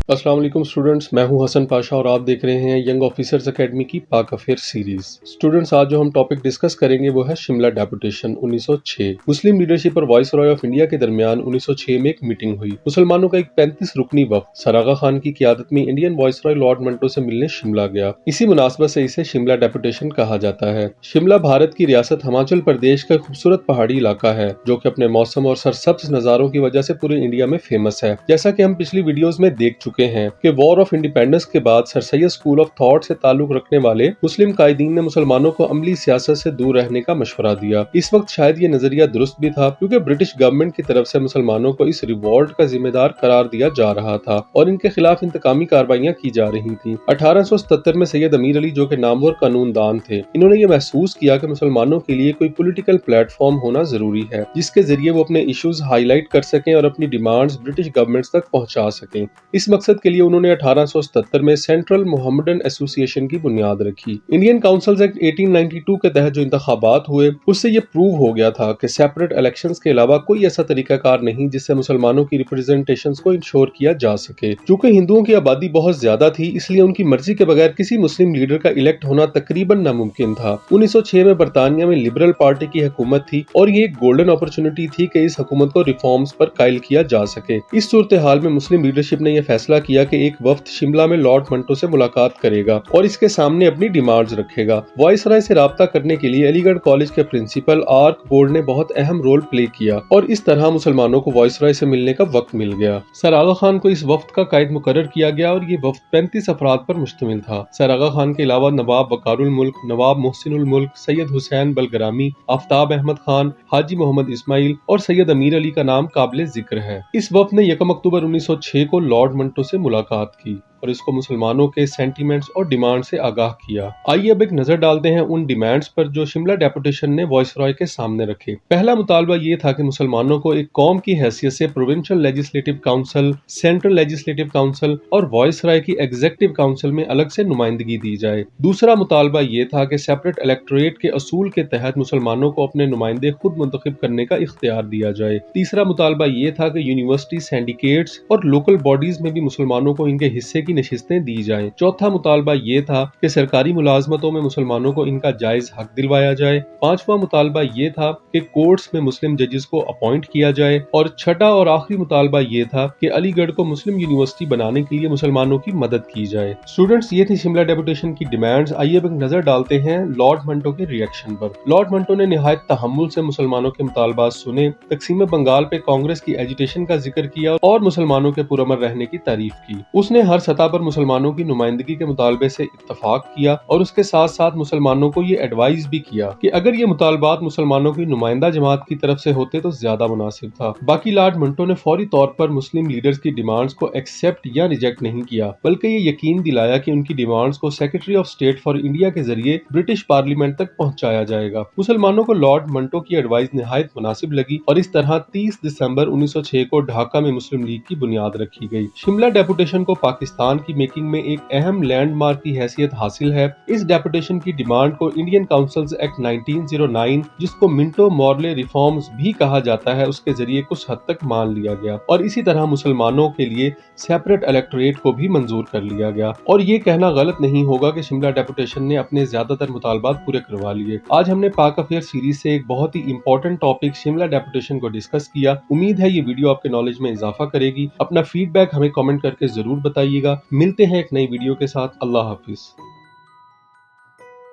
अस्सलाम वालेकुम स्टूडेंट्स, मैं हूं हसन पाशा और आप देख रहे हैं यंग ऑफिसर्स एकेडमी की पाक अफेयर सीरीज। स्टूडेंट्स, आज जो हम टॉपिक डिस्कस करेंगे वो है शिमला डेपुटेशन 1906। मुस्लिम लीडरशिप और वाइस रॉय ऑफ इंडिया के दरमियान 1906 में एक मीटिंग हुई। मुसलमानों का एक 35 रुकनी वफ्द सर आगा खान की क़ियादत में Indian vice Roy Lord Manto से मिलने शिमला गया। इसी मुनासबत से इसे शिमला डेपुटेशन कहा जाता है। शिमला भारत की रियासत हिमाचल प्रदेश का खूबसूरत पहाड़ी इलाका है जो कि अपने मौसम और सरसब्ज नज़ारों की वजह से पूरे इंडिया में फेमस है। जैसा कि हम पिछली वीडियोस में देख चुके हैं कि वॉर ऑफ इंडिपेंडेंस के बाद sir Syed school of thought से ताल्लुक रखने वाले मुस्लिम कायदीन ने मुसलमानों को अमली सियासत से दूर रहने का मशवरा दिया। इस वक्त शायद ये नजरिया दुरुस्त भी था क्योंकि ब्रिटिश गवर्नमेंट की तरफ से मुसलमानों को इस रिवॉल्ट का जिम्मेदार करार दिया जा रहा था और इनके खिलाफ इंतकामी कार्रवाइयां की जा रही थी। 1877 में सैयद अमीर अली, जो कि नामवर कानूनदान थे, इन्होंने ये महसूस किया कि मुसलमानों के लिए कोई पॉलिटिकल प्लेटफॉर्म होना जरूरी है जिसके जरिए वो अपने इश्यूज हाईलाइट कर सकें और अपनी डिमांड्स ब्रिटिश गवर्नमेंट्स तक पहुंचा सकें। इस मकसद के लिए उन्होंने 1877 में सेंट्रल मोहम्मदन एसोसिएशन की बुनियाद रखी। इंडियन काउंसिल्स एक्ट 1892 के तहत जो इंतखाबात हुए उससे ये प्रूव हो गया था कि सेपरेट इलेक्शंस के अलावा कोई ऐसा तरीकाकार नहीं जिससे मुसलमानों की रिप्रेजेंटेशंस को इंश्योर किया जा सके। चूंकि हिंदुओं की आबादी बहुत ज्यादा थी, इसलिए उनकी मर्जी के बगैर किसी मुस्लिम लीडर का इलेक्ट होना तकरीबन नामुमकिन था। 1906 में बरतानिया में लिबरल पार्टी की हुकूमत थी और ये एक गोल्डन अपॉर्चुनिटी थी कि इस हुकूमत को रिफॉर्म्स पर कायल किया जा सके। इस सूरत हाल में मुस्लिम लीडरशिप ने यह फैसला किया कि एक वफ्द शिमला में लॉर्ड मंटो से मुलाकात करेगा और इसके सामने अपनी डिमांड्स रखेगा। वाइसराय से राब्ता करने के लिए अलीगढ़ कॉलेज के प्रिंसिपल आर्क बोर्ड ने बहुत अहम रोल प्ले किया और इस तरह मुसलमानों को वाइसराय से मिलने का वक्त मिल गया। सर आगा खान को इस वफ्द का कायद मुकर्रर किया गया और ये वफ्द 35 अफराद पर मुश्तमिल था। सर आगा खान के अलावा नवाब वकारुल मुल्क, नवाब मोहसिनुल मुल्क, सैयद हुसैन बलगरामी, आफ्ताब अहमद खान, हाजी मोहम्मद इस्माइल और सैयद अमीर अली का नाम काबिल जिक्र है। इस वफ्द ने 1 अक्टूबर 1906 को लॉर्ड मंटो से मुलाकात की और इसको मुसलमानों के सेंटीमेंट्स और डिमांड से आगाह किया। आइए अब एक नजर डालते हैं उन डिमांड्स पर जो शिमला डेपुटेशन ने वाइसरॉय के सामने रखे। पहला मुतालबा ये था कि मुसलमानों को एक कौम की हैसियत से provincial legislative council, central legislative council और वाइसरॉय की एग्जीक्यूटिव काउंसिल में अलग से नुमाइंदगी दी जाए। दूसरा मुतालबा ये था कि सेपरेट इलेक्टोरेट के असूल के तहत मुसलमानों को अपने नुमाइंदे खुद मुंतखब करने का इख्तियार दिया जाए। तीसरा मुतालबा ये था कि यूनिवर्सिटी, सिंडिकेट्स और लोकल बॉडीज में भी मुसलमानों को इनके हिस्से की नशिस्तें दी जाएं। चौथा मुतालबा ये था कि सरकारी मुलाजमतों में मुसलमानों को इनका जायज हक दिलवाया जाए। पांचवा मुतालबा ये था कि कोर्ट्स में मुस्लिम जजेस को अपॉइंट किया जाए और छठा और आखिरी मुतालबा ये था कि अलीगढ़ को मुस्लिम यूनिवर्सिटी बनाने के लिए मुसलमानों की मदद की जाए। स्टूडेंट्स, ये थी शिमला डेपुटेशन की डिमांड्स। आइए अब एक नजर डालते हैं लॉर्ड मंटो के रिएक्शन पर। लॉर्ड मंटो ने निहायत तहम्मुल से मुसलमानों के मुतालबात सुने, तकसीम बंगाल पे कांग्रेस की एजिटेशन का जिक्र किया और मुसलमानों के पुरअमन रहने की तारीफ की। उसने हर सतह पर मुसलमानों की नुमाइंदगी के मुतालबे से इत्तफाक किया और उसके साथ साथ मुसलमानों को ये एडवाइस भी किया कि अगर ये मुतालबात मुसलमानों की नुमाइंदा जमात की तरफ से होते तो ज्यादा मुनासिब था। बाकी लॉर्ड मंटो ने फौरी तौर पर मुस्लिम लीडर्स की डिमांड्स को एक्सेप्ट या रिजेक्ट नहीं किया, बल्कि ये यकीन दिलाया कि उनकी डिमांड्स को secretary of state for India के जरिए ब्रिटिश पार्लियामेंट तक पहुंचाया जाएगा। मुसलमानों को लॉर्ड मंटो की एडवाइस निहायत मुनासिब लगी और इस तरह 30 दिसंबर 1906 को ढाका में मुस्लिम लीग की बुनियाद रखी गई। शिमला डेपुटेशन को पाकिस्तान की मेकिंग में एक अहम लैंडमार्क की हैसियत हासिल है। इस डेपुटेशन की डिमांड को इंडियन काउंसिल्स एक्ट 1909, जिसको मिंटो मॉर्ले रिफॉर्म्स भी कहा जाता है, उसके जरिए कुछ हद तक मान लिया गया और इसी तरह मुसलमानों के लिए सेपरेट इलेक्टोरेट को भी मंजूर कर लिया गया। और ये कहना गलत नहीं होगा कि शिमला डेपुटेशन ने अपने ज्यादातर मुतालबात पूरे करवा लिए। आज हमने पाक अफेयर सीरीज से एक बहुत ही इंपॉर्टेंट टॉपिक शिमला डेपुटेशन को डिस्कस किया। उम्मीद है ये वीडियो आपके नॉलेज में इजाफा करेगी। अपना फीडबैक हमें कमेंट करके जरूर बताइएगा। मिलते हैं एक नई वीडियो के साथ। अल्लाह हाफिज।